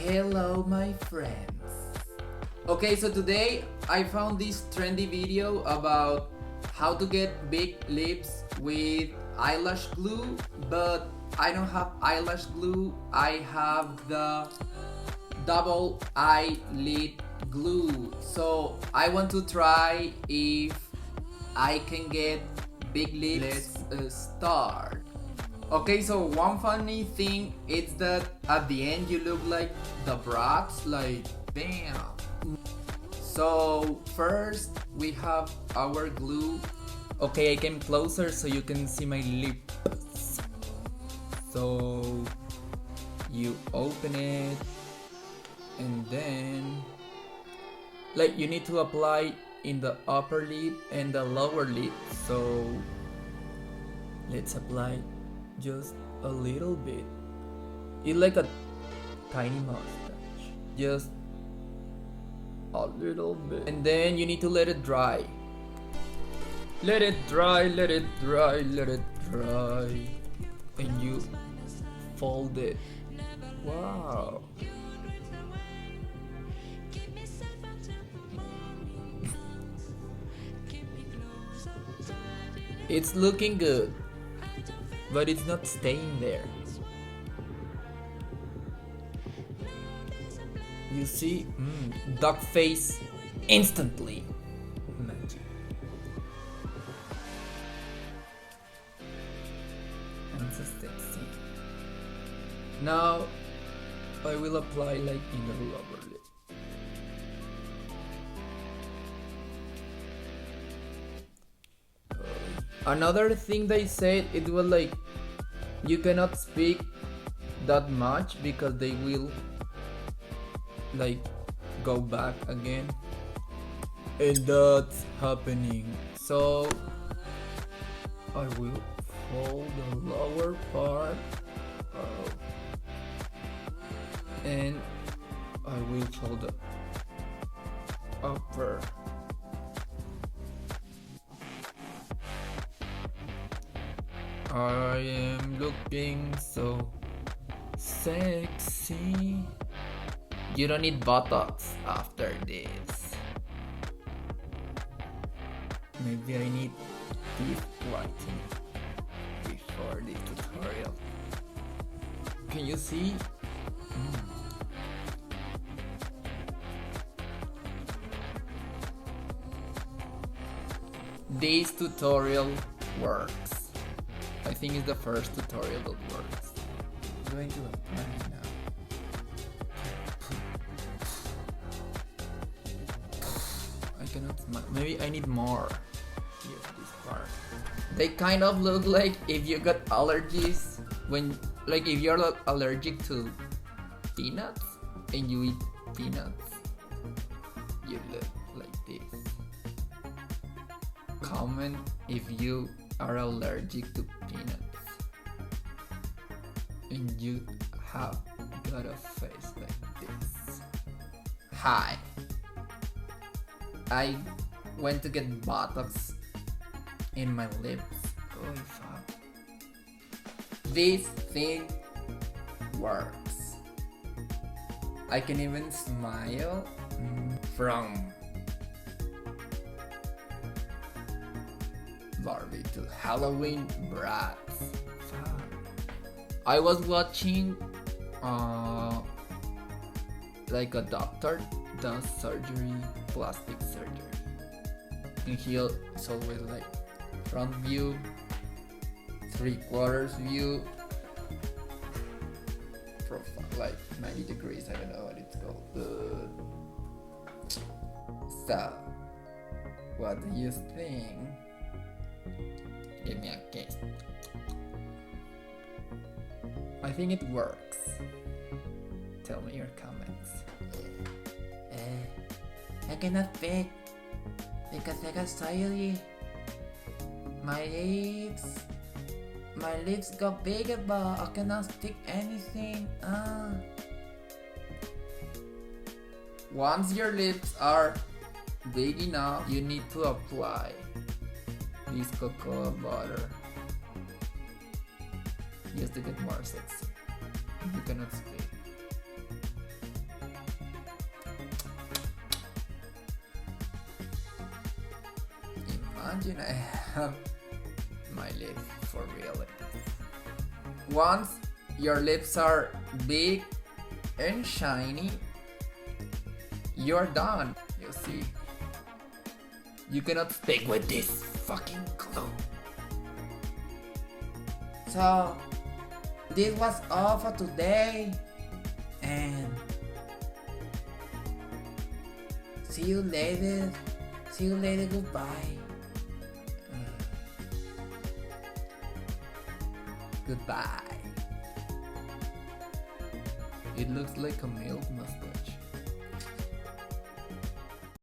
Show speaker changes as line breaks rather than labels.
Hello my friends. Okay, so today I found this trendy video about how to get big lips with eyelash glue, but I don't have eyelash glue. I have the double eyelid glue. So I want to try if I can get big lips. Let's start. Okay, so one funny thing is that at the end you look like the brats, like damn. So first we have our glue. Okay, I came closer so you can see my lips. So you open it and then like you need to apply in the upper lip and the lower lip. So let's apply just a little bit. It's like a tiny mustache. Just a little bit. And then you need to let it dry. Let it dry, let it dry, let it dry. And you fold it. Wow. It's looking good, but it's not staying there. You see, duck face instantly. Magic. And so sexy. Now I will apply like in the lower lip. Another thing they said, it was like you cannot speak that much because they will like go back again, and that's happening. So I will fold the lower part and I will fold the upper. I am looking so sexy. You don't need Botox after this. Maybe I need teeth whitening before the tutorial. Can you see? This tutorial works. I think it's the first tutorial that works. I'm going to apply now. I cannot smile. Maybe I need more. Here, this part. They kind of look like if you got allergies when, like if you're allergic to peanuts and you eat peanuts, you look like this. Comment if you are allergic to peanuts and you have got a face like this. Hi, I went to get Botox in my lips. Oh fuck. This thing works. I can even smile from Barbie to Halloween brats. I was watching like a doctor does surgery, plastic surgery, and it's always like front view, 3/4 view, profile, like 90 degrees. I don't know what it's called. So, what do you think? Give me a kiss. I think it works. Tell me your comments. I cannot speak because I got silly. My lips got bigger, but I cannot speak anything. Once your lips are big enough, you need to apply this cocoa butter just to get more sexy. You cannot speak. imagine I have my lips for real. Once your lips are big and shiny, you're done. You see, you cannot stick with this fucking glue. So this was all for today, and see you later. See you later. Goodbye. Goodbye. It looks like a milk mustache.